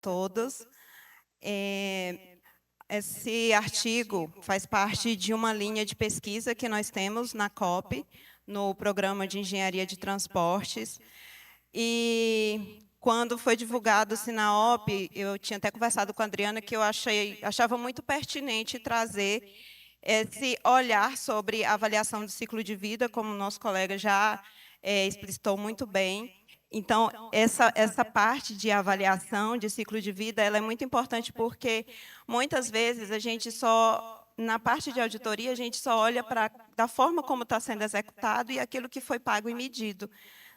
todos. Esse artigo faz parte de uma linha de pesquisa que nós temos na COP, no Programa de Engenharia de Transportes. E, quando foi divulgado o SINAOP, eu tinha até conversado com a Adriana que eu achava muito pertinente trazer esse olhar sobre a avaliação do ciclo de vida, como o nosso colega já explicitou muito bem. Então, essa parte de avaliação de ciclo de vida ela é muito importante porque, muitas vezes, a gente só, na parte de auditoria, a gente só olha da forma como está sendo executado e aquilo que foi pago e medido.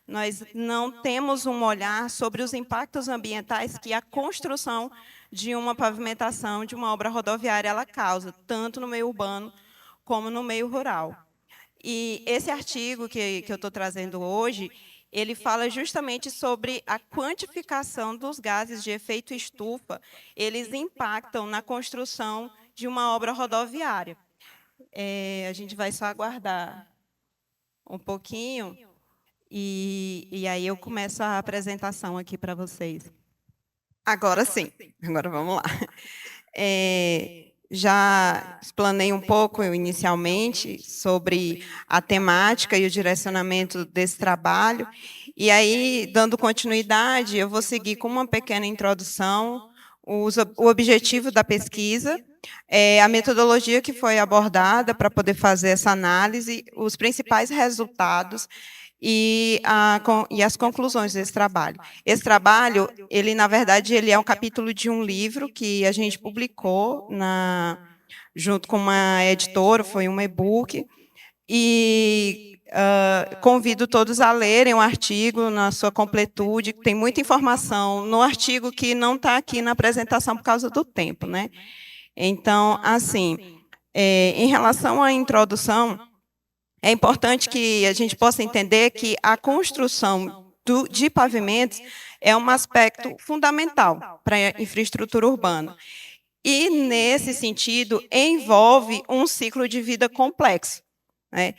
Nós não temos um olhar sobre os impactos ambientais que a construção de uma pavimentação, de uma obra rodoviária, ela causa, tanto no meio urbano como no meio rural. E esse artigo que eu estou trazendo hoje, ele fala justamente sobre a quantificação dos gases de efeito estufa, eles impactam na construção de uma obra rodoviária. A gente vai só aguardar um pouquinho, e aí eu começo a apresentação aqui para vocês. Agora sim, agora vamos lá. Já explanei um pouco inicialmente sobre a temática e o direcionamento desse trabalho, e aí, dando continuidade, eu vou seguir com uma pequena introdução, o objetivo da pesquisa, a metodologia que foi abordada para poder fazer essa análise, os principais resultados e as conclusões desse trabalho. Esse trabalho, na verdade, ele é um capítulo de um livro que a gente publicou junto com uma editora, foi um e-book, e convido todos a lerem o artigo na sua completude, tem muita informação no artigo que não está aqui na apresentação por causa do tempo, né? Então, assim, em relação à introdução, é importante que a gente possa entender que a construção de pavimentos é um aspecto fundamental para a infraestrutura urbana. E, nesse sentido, envolve um ciclo de vida complexo, né,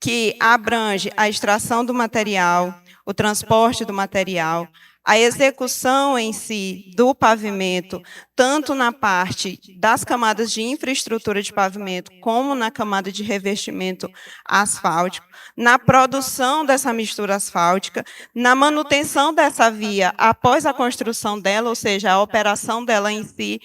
que abrange a extração do material, o transporte do material, a execução em si do pavimento, tanto na parte das camadas de infraestrutura de pavimento, como na camada de revestimento asfáltico, na produção dessa mistura asfáltica, na manutenção dessa via após a construção dela, ou seja, a operação dela em si,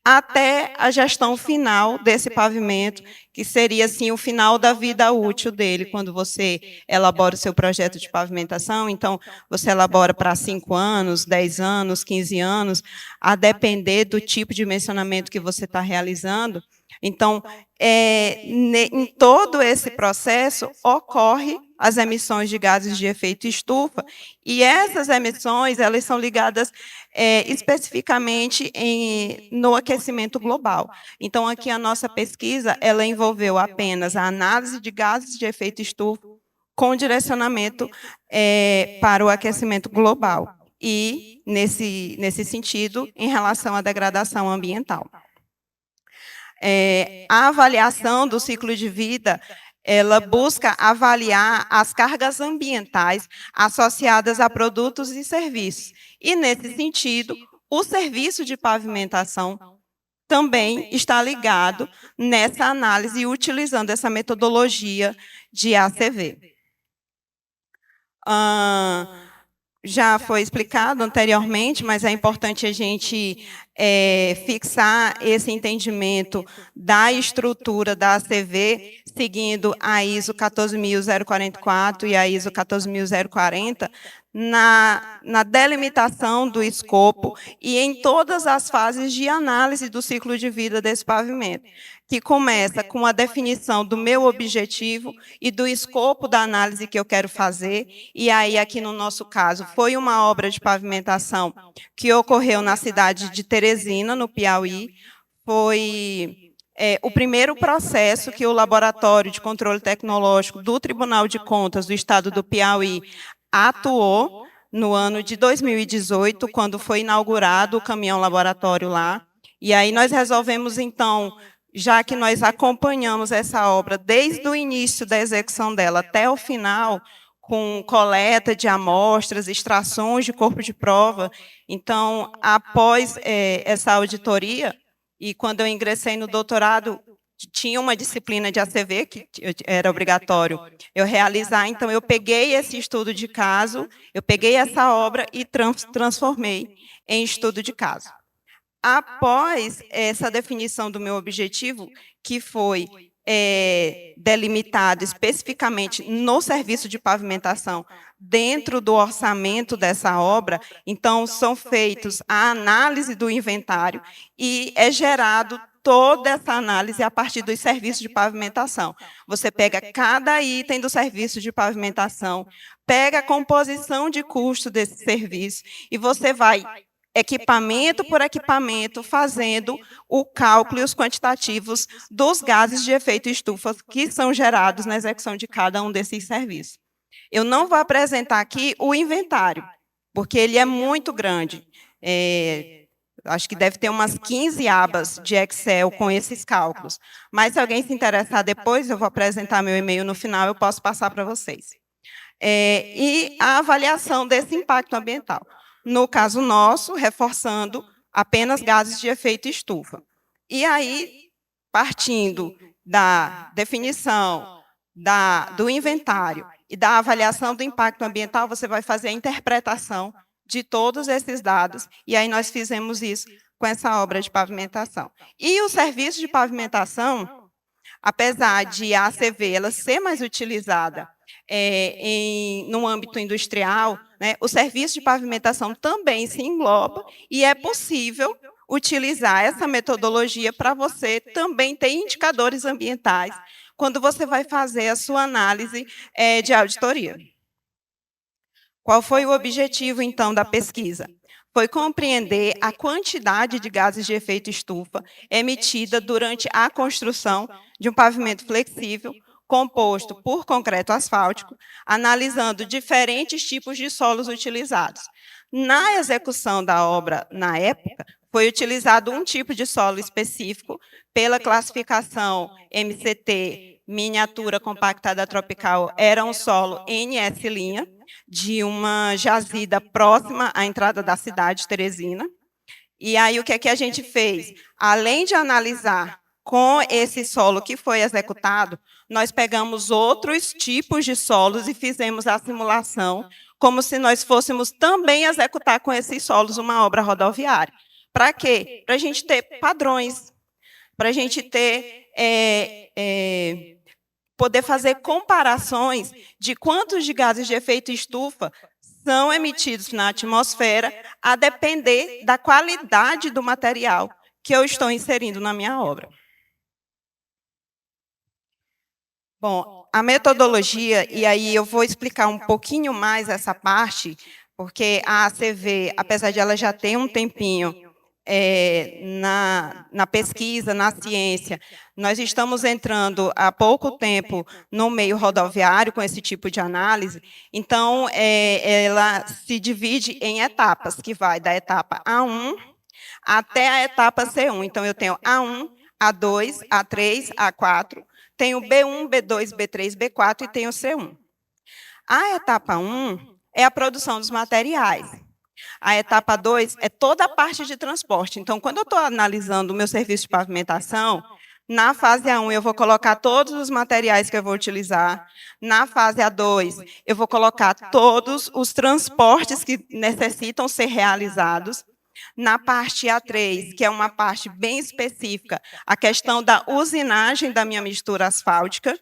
até a gestão final desse pavimento, que seria, assim, o final da vida útil dele, quando você elabora o seu projeto de pavimentação. Então, você elabora para 5 anos, 10 anos, 15 anos, a depender do tipo de dimensionamento que você está realizando. Então, em todo esse processo, ocorre as emissões de gases de efeito estufa, e essas emissões elas são ligadas especificamente no aquecimento global. Então, aqui a nossa pesquisa ela envolveu apenas a análise de gases de efeito estufa com direcionamento para o aquecimento global e, nesse sentido, em relação à degradação ambiental. A avaliação do ciclo de vida ela busca avaliar as cargas ambientais associadas a produtos e serviços. E, nesse sentido, o serviço de pavimentação também está ligado nessa análise, utilizando essa metodologia de ACV. Já foi explicado anteriormente, mas é importante a gente fixar esse entendimento da estrutura da ACV, seguindo a ISO 14044 e a ISO 14040, na delimitação do escopo e em todas as fases de análise do ciclo de vida desse pavimento, que começa com a definição do meu objetivo e do escopo da análise que eu quero fazer, e aí, aqui no nosso caso, foi uma obra de pavimentação que ocorreu na cidade de Teresina, no Piauí. Foi o primeiro processo que o Laboratório de Controle Tecnológico do Tribunal de Contas do Estado do Piauí atuou no ano de 2018, quando foi inaugurado o caminhão laboratório lá. E aí nós resolvemos, então, já que nós acompanhamos essa obra desde o início da execução dela até o final, com coleta de amostras, extrações de corpo de prova. Então, após essa auditoria, e quando eu ingressei no doutorado, tinha uma disciplina de ACV, que era obrigatório eu realizar, então eu peguei esse estudo de caso, eu peguei essa obra e transformei em estudo de caso. Após essa definição do meu objetivo, que foi delimitado especificamente no serviço de pavimentação, dentro do orçamento dessa obra, então são feitos a análise do inventário e é gerado toda essa análise a partir dos serviços de pavimentação. Você pega cada item do serviço de pavimentação, pega a composição de custo desse serviço e você vai equipamento por equipamento, fazendo o cálculo e os quantitativos dos gases de efeito estufa que são gerados na execução de cada um desses serviços. Eu não vou apresentar aqui o inventário, porque ele é muito grande. Acho que deve ter umas 15 abas de Excel com esses cálculos. Mas se alguém se interessar depois, eu vou apresentar meu e-mail no final, eu posso passar para vocês. E a avaliação desse impacto ambiental. No caso nosso, reforçando apenas gases de efeito estufa. E aí, partindo da definição do inventário e da avaliação do impacto ambiental, você vai fazer a interpretação de todos esses dados, e aí nós fizemos isso com essa obra de pavimentação. E o serviço de pavimentação, apesar de a ACV ela ser mais utilizada no âmbito industrial, né, o serviço de pavimentação também se engloba e é possível utilizar essa metodologia para você também ter indicadores ambientais quando você vai fazer a sua análise de auditoria. Qual foi o objetivo, então, da pesquisa? Foi compreender a quantidade de gases de efeito estufa emitida durante a construção de um pavimento flexível composto por concreto asfáltico, analisando diferentes tipos de solos utilizados. Na execução da obra, na época, foi utilizado um tipo de solo específico pela classificação MCT, miniatura compactada tropical, era um solo NS', de uma jazida próxima à entrada da cidade de Teresina. E aí, o que é que a gente fez? Além de analisar com esse solo que foi executado, nós pegamos outros tipos de solos e fizemos a simulação, como se nós fôssemos também executar com esses solos uma obra rodoviária. Para quê? Para a gente ter padrões, para a gente ter poder fazer comparações de quantos de gases de efeito estufa são emitidos na atmosfera, a depender da qualidade do material que eu estou inserindo na minha obra. Bom, a metodologia, e aí eu vou explicar um pouquinho mais essa parte, porque a ACV, apesar de ela já ter um tempinho na pesquisa, na ciência, nós estamos entrando há pouco tempo no meio rodoviário com esse tipo de análise, então ela se divide em etapas, que vai da etapa A1 até a etapa C1. Então, eu tenho A1, A2, A3, A4, tenho B1, B2, B3, B4 e tenho C1. A etapa 1 é a produção dos materiais. A etapa 2 é toda a parte de transporte. Então, quando eu estou analisando o meu serviço de pavimentação, na fase A1 eu vou colocar todos os materiais que eu vou utilizar. Na fase A2 eu vou colocar todos os transportes que necessitam ser realizados. Na parte A3, que é uma parte bem específica, a questão da usinagem da minha mistura asfáltica.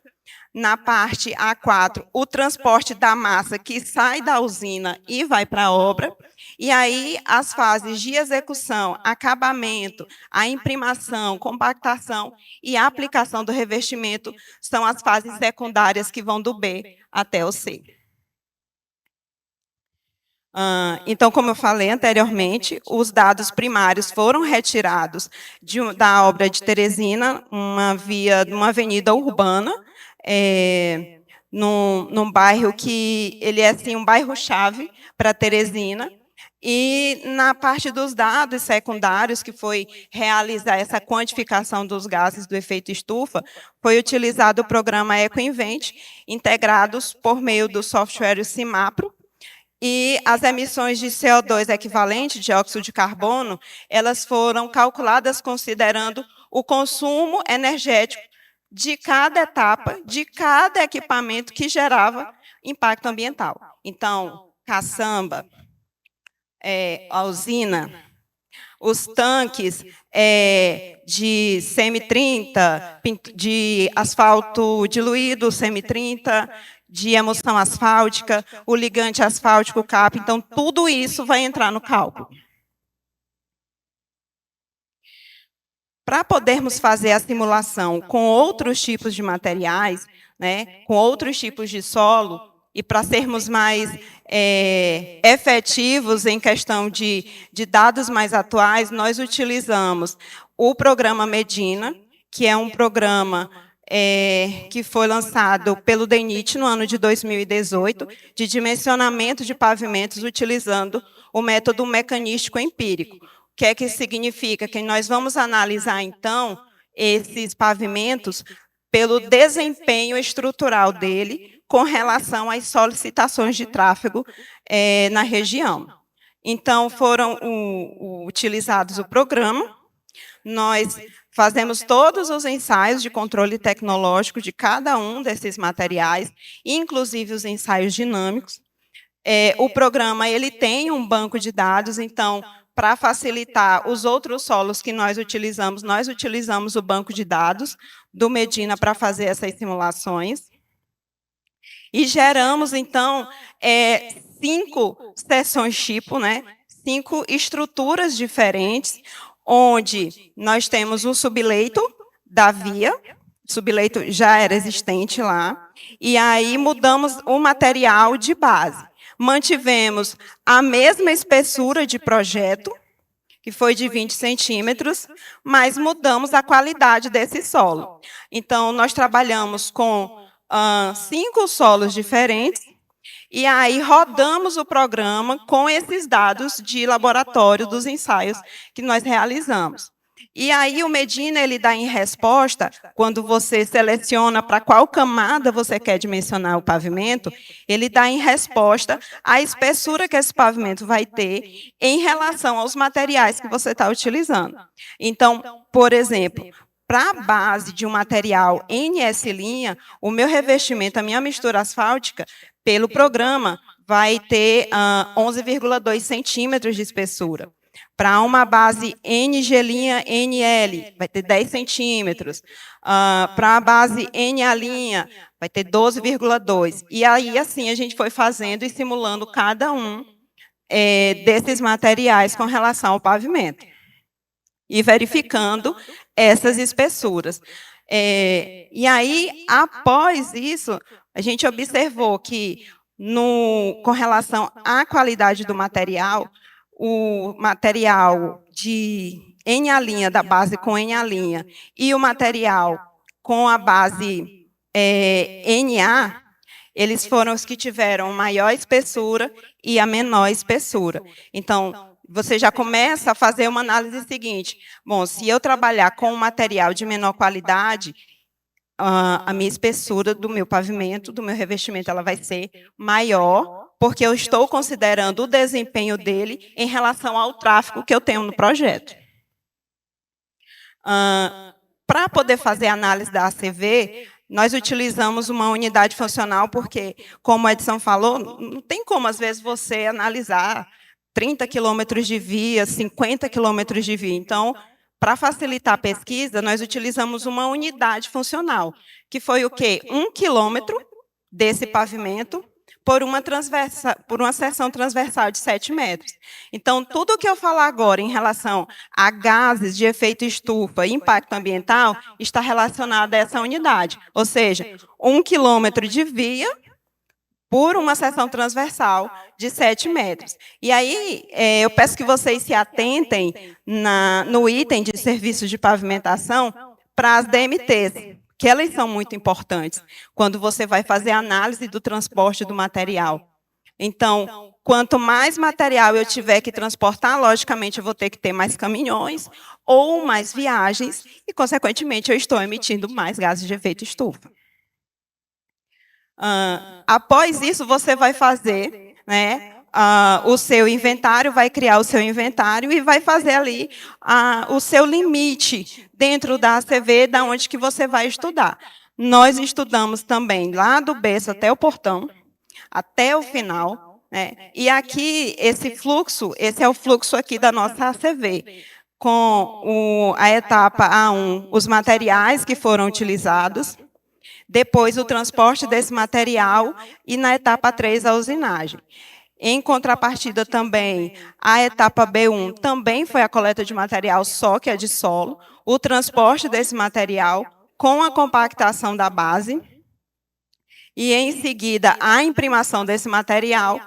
Na parte A4, o transporte da massa que sai da usina e vai para a obra. E aí, as fases de execução, acabamento, a imprimação, compactação e a aplicação do revestimento são as fases secundárias que vão do B até o C. Então, como eu falei anteriormente, os dados primários foram retirados da obra de Teresina, uma avenida urbana, num bairro que ele é assim, um bairro-chave para Teresina, E na parte dos dados secundários, que foi realizar essa quantificação dos gases do efeito estufa, foi utilizado o programa EcoInvent, integrados por meio do software Cimapro, e as emissões de CO2 equivalente, dióxido de carbono, elas foram calculadas considerando o consumo energético de cada etapa, de cada equipamento que gerava impacto ambiental. Então, caçamba, a usina, os tanques de semi-30, de asfalto diluído, semi-30, de emulsão asfáltica, o ligante asfáltico CAP, então tudo isso vai entrar no cálculo. Para podermos fazer a simulação com outros tipos de materiais, né, com outros tipos de solo, e para sermos mais efetivos em questão de dados mais atuais, nós utilizamos o programa Medina, que é um programa que foi lançado pelo DENIT no ano de 2018, de dimensionamento de pavimentos utilizando o método mecanístico empírico. O que é que significa? Que nós vamos analisar, então, esses pavimentos pelo desempenho estrutural dele com relação às solicitações de tráfego na região. Então, foram utilizados o programa, nós fazemos todos os ensaios de controle tecnológico de cada um desses materiais, inclusive os ensaios dinâmicos. O programa ele tem um banco de dados, então, para facilitar os outros solos que nós utilizamos o banco de dados do Medina para fazer essas simulações. E geramos, então, 5 seções tipo, né? 5 estruturas diferentes, onde nós temos um subleito da via, o subleito já era existente lá, e aí mudamos o material de base. Mantivemos a mesma espessura de projeto, que foi de 20 centímetros, mas mudamos a qualidade desse solo. Então, nós trabalhamos com 5 solos diferentes, e aí rodamos o programa com esses dados de laboratório dos ensaios que nós realizamos. E aí o Medina ele dá em resposta, quando você seleciona para qual camada você quer dimensionar o pavimento, ele dá em resposta a espessura que esse pavimento vai ter em relação aos materiais que você está utilizando. Então, por exemplo, para a base de um material NS-linha, o meu revestimento, a minha mistura asfáltica, pelo programa, vai ter 11,2 centímetros de espessura. Para uma base NG' NL, vai ter 10 centímetros. Para a base NA', vai ter 12,2. E aí, assim, a gente foi fazendo e simulando cada um desses materiais com relação ao pavimento. E verificando essas espessuras. E aí, após isso, a gente observou que, com relação à qualidade do material, o material de NA', da base com NA', e o material com a base NA, eles foram os que tiveram maior espessura e a menor espessura. Então, você já começa a fazer uma análise seguinte. Bom, se eu trabalhar com um material de menor qualidade, a minha espessura do meu pavimento, do meu revestimento, ela vai ser maior, porque eu estou considerando o desempenho dele em relação ao tráfego que eu tenho no projeto. Para poder fazer a análise da ACV, nós utilizamos uma unidade funcional, porque, como a Edson falou, não tem como, às vezes, você analisar 30 quilômetros de via, 50 quilômetros de via. Então, para facilitar a pesquisa, nós utilizamos uma unidade funcional, que foi o quê? 1 quilômetro desse pavimento por uma seção transversal de 7 metros. Então, tudo o que eu falar agora em relação a gases de efeito estufa e impacto ambiental está relacionado a essa unidade, ou seja, 1 quilômetro de via por uma seção transversal de 7 metros. E aí, eu peço que vocês se atentem no item de serviços de pavimentação para as DMTs, que elas são muito importantes quando você vai fazer a análise do transporte do material. Então, Quanto mais material eu tiver que transportar, logicamente eu vou ter que ter mais caminhões ou mais viagens e, consequentemente, eu estou emitindo mais gases de efeito estufa. Após isso, você vai fazer, né, o seu inventário, vai criar o seu inventário e vai fazer ali o seu limite dentro da ACV, da onde que você vai estudar. Nós estudamos também lá do berço até o portão, até o final, né? E aqui, esse é o fluxo aqui da nossa ACV, com a etapa A1, os materiais que foram utilizados, depois o transporte desse material e na etapa 3 a usinagem. Em contrapartida também, a etapa B1 também foi a coleta de material, só que é de solo, o transporte desse material com a compactação da base, e em seguida a imprimação desse material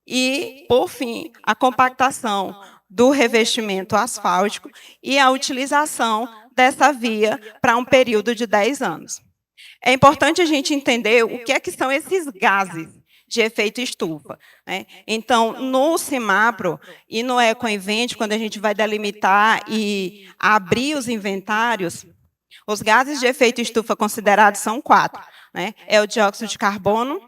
e, por fim, a compactação do revestimento asfáltico e a utilização dessa via para um período de 10 anos. É importante a gente entender o que são esses gases de efeito estufa, né? Então, no CIMAPRO e no Ecoinvent, quando a gente vai delimitar e abrir os inventários, os gases de efeito estufa considerados são 4, né? É o dióxido de carbono,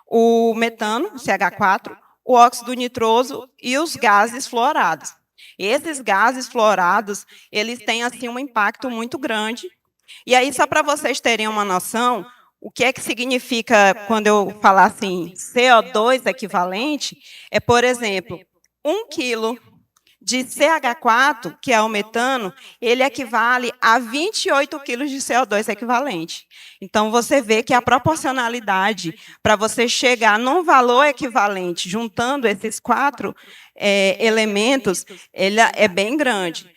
o metano, CH4, o óxido nitroso e os gases fluorados. Esses gases fluorados, eles têm assim um impacto muito grande. E aí, só para vocês terem uma noção, o que é que significa quando eu falar assim, CO2 equivalente, é, por exemplo, 1 quilo de CH4, que é o metano, ele equivale a 28 quilos de CO2 equivalente. Então, você vê que a proporcionalidade para você chegar num valor equivalente, juntando esses 4 elementos, ele é bem grande.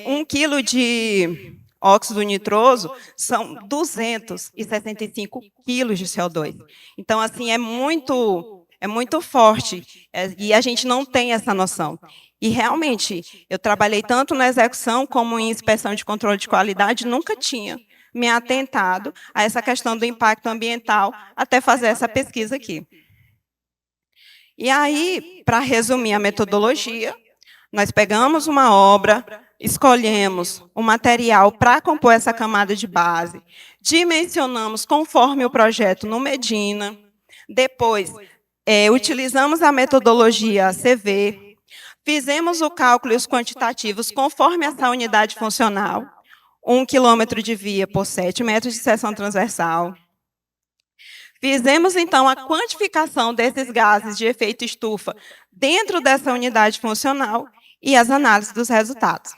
1 quilo de óxido nitroso são 265 quilos de CO2. Então, assim, é muito forte, e a gente não tem essa noção. E, realmente, eu trabalhei tanto na execução como em inspeção de controle de qualidade, nunca tinha me atentado a essa questão do impacto ambiental até fazer essa pesquisa aqui. E aí, para resumir a metodologia, nós pegamos uma obra, escolhemos o material para compor essa camada de base, dimensionamos conforme o projeto no Medina, depois utilizamos a metodologia ACV, fizemos o cálculo e os quantitativos conforme essa unidade funcional, 1 quilômetro de via por 7 metros de seção transversal. Fizemos, então, a quantificação desses gases de efeito estufa dentro dessa unidade funcional e as análises dos resultados.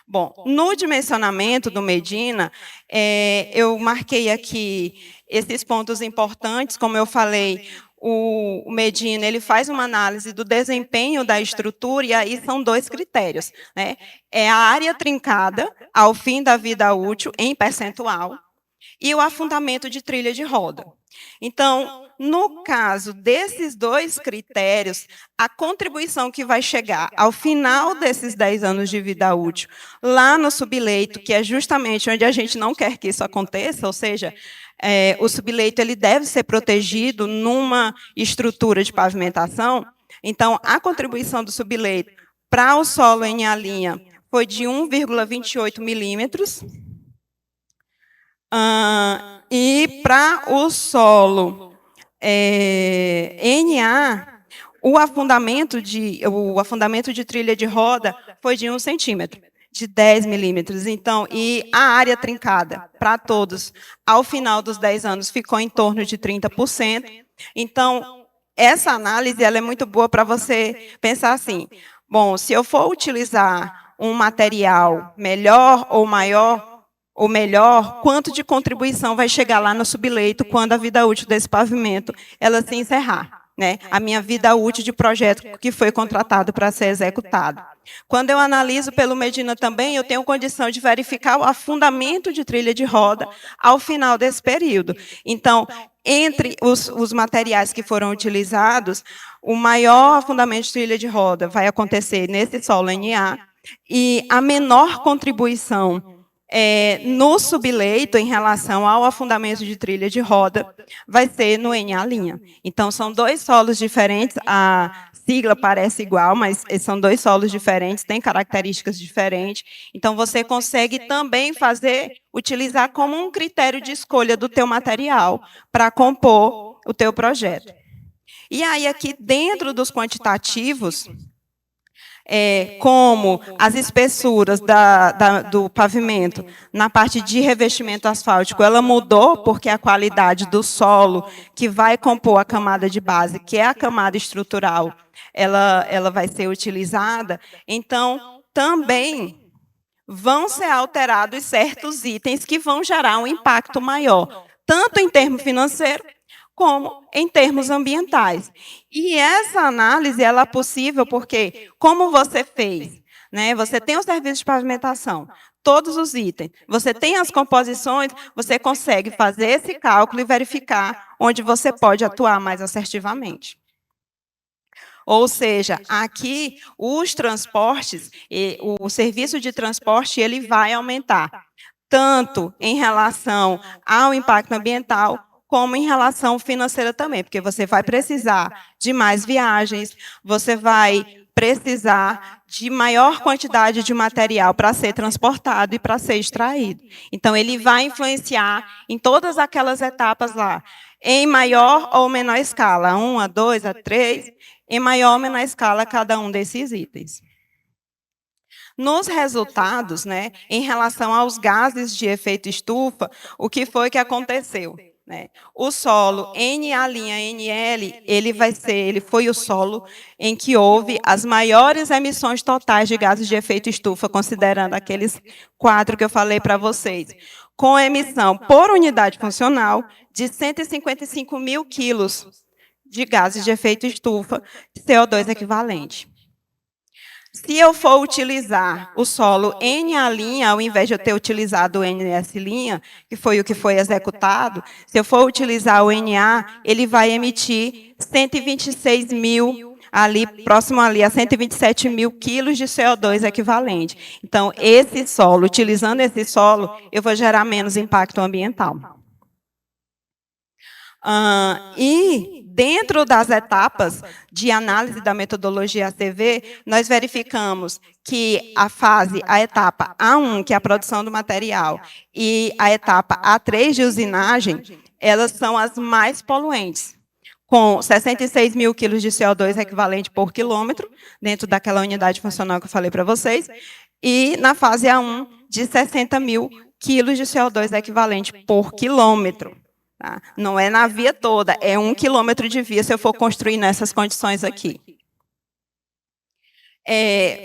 Bom, no dimensionamento do Medina, eu marquei aqui esses pontos importantes, como eu falei, o Medina ele faz uma análise do desempenho da estrutura, e aí são 2 critérios, né? É a área trincada ao fim da vida útil em percentual e o afundamento de trilha de roda. Então, no caso desses 2 critérios, a contribuição que vai chegar ao final desses 10 anos de vida útil, lá no subleito, que é justamente onde a gente não quer que isso aconteça, ou seja, o subleito ele deve ser protegido numa estrutura de pavimentação. Então, a contribuição do subleito para o solo em A' foi de 1,28 milímetros. E para o solo NA, o afundamento de trilha de roda foi de 1 centímetro, de 10 milímetros. Então, e a área trincada para todos, ao final dos 10 anos, ficou em torno de 30%. Então, essa análise ela é muito boa para você pensar assim, bom, se eu for utilizar um material melhor ou maior, ou melhor, quanto de contribuição vai chegar lá no subleito quando a vida útil desse pavimento ela se encerrar, né? A minha vida útil de projeto que foi contratado para ser executado. Quando eu analiso pelo Medina também, eu tenho condição de verificar o afundamento de trilha de roda ao final desse período. Então, entre os materiais que foram utilizados, o maior afundamento de trilha de roda vai acontecer nesse solo NA, e a menor contribuição No subleito, em relação ao afundamento de trilha de roda, vai ser no NA'. Então, são dois solos diferentes, a sigla parece igual, mas são dois solos diferentes, têm características diferentes. Então, você consegue também utilizar como um critério de escolha do teu material para compor o teu projeto. E aí, aqui dentro dos quantitativos, como as espessuras do pavimento na parte de revestimento asfáltico, ela mudou porque a qualidade do solo que vai compor a camada de base, que é a camada estrutural, ela vai ser utilizada. Então, também vão ser alterados certos itens que vão gerar um impacto maior, tanto em termos financeiros, como em termos ambientais. E essa análise ela é possível porque, como você fez, né, você tem o serviço de pavimentação, todos os itens, você tem as composições, você consegue fazer esse cálculo e verificar onde você pode atuar mais assertivamente. Ou seja, aqui os transportes, o serviço de transporte, ele vai aumentar, tanto em relação ao impacto ambiental, como em relação financeira também, porque você vai precisar de mais viagens, você vai precisar de maior quantidade de material para ser transportado e para ser extraído. Então, ele vai influenciar em todas aquelas etapas lá, em maior ou menor escala, a 1, a 2, a 3, em maior ou menor escala cada um desses itens. Nos resultados, né, em relação aos gases de efeito estufa, o que foi que aconteceu? O solo NA'-NL, ele foi o solo em que houve as maiores emissões totais de gases de efeito estufa, considerando aqueles 4 que eu falei para vocês, com emissão por unidade funcional de 155 mil quilos de gases de efeito estufa, CO2 equivalente. Se eu for utilizar o solo NA', ao invés de eu ter utilizado o NS', que foi o que foi executado, se eu for utilizar o NA, ele vai emitir 126 mil, próximo ali a 127 mil quilos de CO2 equivalente. Então, utilizando esse solo, eu vou gerar menos impacto ambiental. E dentro das etapas de análise da metodologia ACV, nós verificamos que a etapa A1, que é a produção do material, e a etapa A3 de usinagem, elas são as mais poluentes, com 66 mil quilos de CO2 equivalente por quilômetro, dentro daquela unidade funcional que eu falei para vocês, e na fase A1, de 60 mil quilos de CO2 equivalente por quilômetro. Tá? Não é na via toda, é 1 quilômetro de via se eu for construir nessas condições aqui.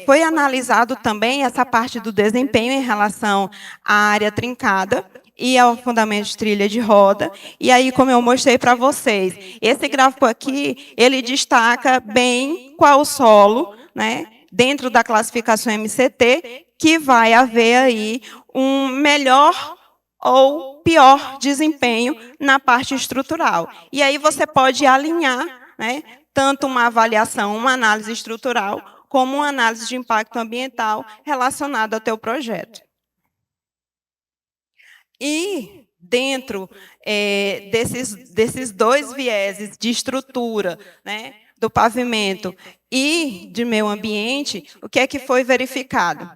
Foi analisado também essa parte do desempenho em relação à área trincada e ao fundamento de trilha de roda. E aí, como eu mostrei para vocês, esse gráfico aqui, ele destaca bem qual o solo, né, dentro da classificação MCT, que vai haver aí um melhor ou pior desempenho na parte estrutural. E aí você pode alinhar, né, tanto uma avaliação, uma análise estrutural, como uma análise de impacto ambiental relacionada ao teu projeto. E dentro desses dois vieses de estrutura, né, do pavimento e de meio ambiente, o que é que foi verificado?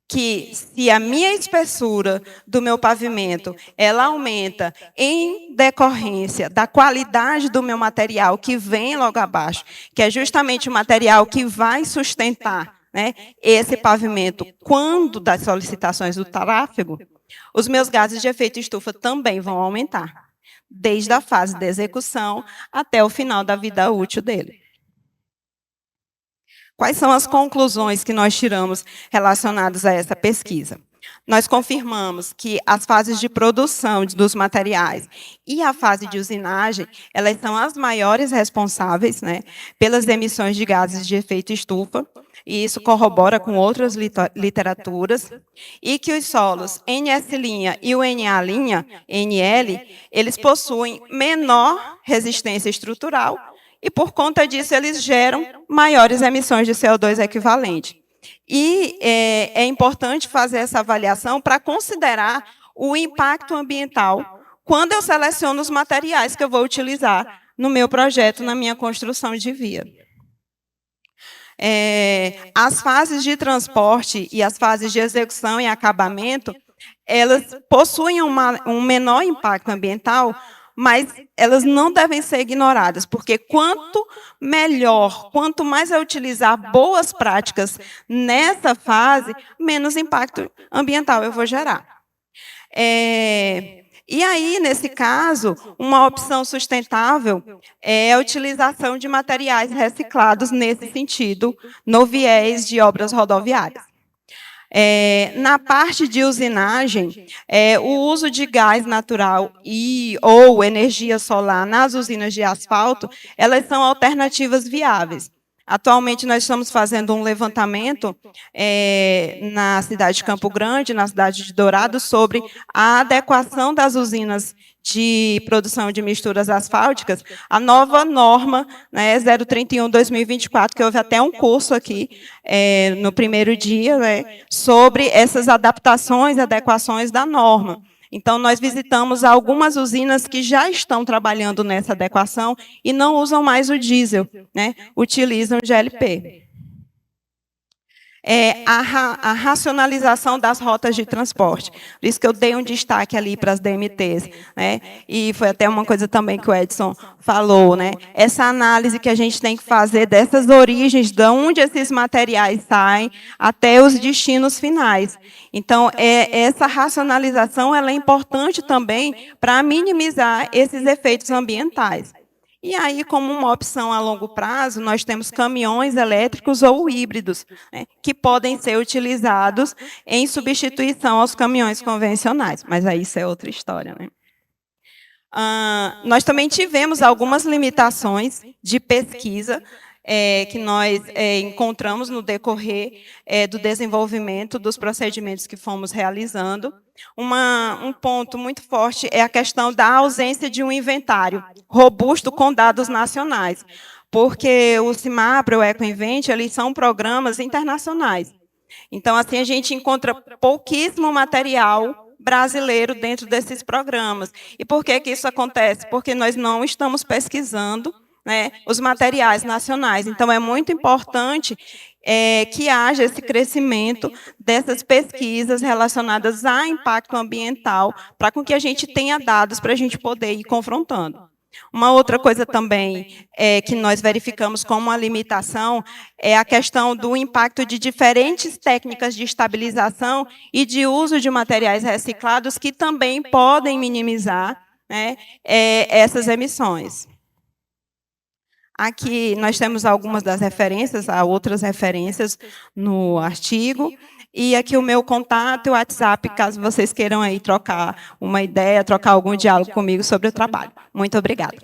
Que se a minha espessura do meu pavimento ela aumenta em decorrência da qualidade do meu material que vem logo abaixo, que é justamente o material que vai sustentar, né, esse pavimento quando das solicitações do tráfego, os meus gases de efeito estufa também vão aumentar, desde a fase de execução até o final da vida útil dele. Quais são as conclusões que nós tiramos relacionadas a essa pesquisa? Nós confirmamos que as fases de produção dos materiais e a fase de usinagem, elas são as maiores responsáveis, né, pelas emissões de gases de efeito estufa, e isso corrobora com outras literaturas, e que os solos NS' e o NA', eles possuem menor resistência estrutural, e, por conta disso, eles geram maiores emissões de CO2 equivalente. E é importante fazer essa avaliação para considerar o impacto ambiental quando eu seleciono os materiais que eu vou utilizar no meu projeto, na minha construção de via. As fases de transporte e as fases de execução e acabamento, elas possuem um menor impacto ambiental, mas elas não devem ser ignoradas, porque quanto melhor, quanto mais eu utilizar boas práticas nessa fase, menos impacto ambiental eu vou gerar. E aí, nesse caso, uma opção sustentável é a utilização de materiais reciclados nesse sentido, no viés de obras rodoviárias. Na parte de usinagem, o uso de gás natural ou energia solar nas usinas de asfalto, elas são alternativas viáveis. Atualmente, nós estamos fazendo um levantamento na cidade de Campo Grande, na cidade de Dourados, sobre a adequação das usinas de produção de misturas asfálticas, a nova norma, né, 031/2024, que houve até um curso aqui no primeiro dia, né, sobre essas adaptações, adequações da norma. Então, nós visitamos algumas usinas que já estão trabalhando nessa adequação e não usam mais o diesel, né? Utilizam o GLP. A racionalização das rotas de transporte. Por isso que eu dei um destaque ali para as DMTs, né? E foi até uma coisa também que o Edson falou, né? Essa análise que a gente tem que fazer dessas origens, de onde esses materiais saem, até os destinos finais. Então, essa racionalização ela é importante também para minimizar esses efeitos ambientais. E aí, como uma opção a longo prazo, nós temos caminhões elétricos ou híbridos, né, que podem ser utilizados em substituição aos caminhões convencionais. Mas aí isso é outra história, né? Nós também tivemos algumas limitações de pesquisa que nós encontramos no decorrer do desenvolvimento dos procedimentos que fomos realizando. Um ponto muito forte é a questão da ausência de um inventário robusto com dados nacionais, porque o CIMAPRA, o EcoInvent, eles são programas internacionais. Então, assim, a gente encontra pouquíssimo material brasileiro dentro desses programas. E por que isso acontece? Porque nós não estamos pesquisando, né, os materiais nacionais. Então, é muito importante que haja esse crescimento dessas pesquisas relacionadas a impacto ambiental, para que a gente tenha dados para a gente poder ir confrontando. Uma outra coisa também que nós verificamos como uma limitação é a questão do impacto de diferentes técnicas de estabilização e de uso de materiais reciclados que também podem minimizar, né, essas emissões. Aqui nós temos algumas das referências, há outras referências no artigo. E aqui o meu contato e o WhatsApp, caso vocês queiram aí trocar uma ideia, trocar algum diálogo comigo sobre o trabalho. Muito obrigada.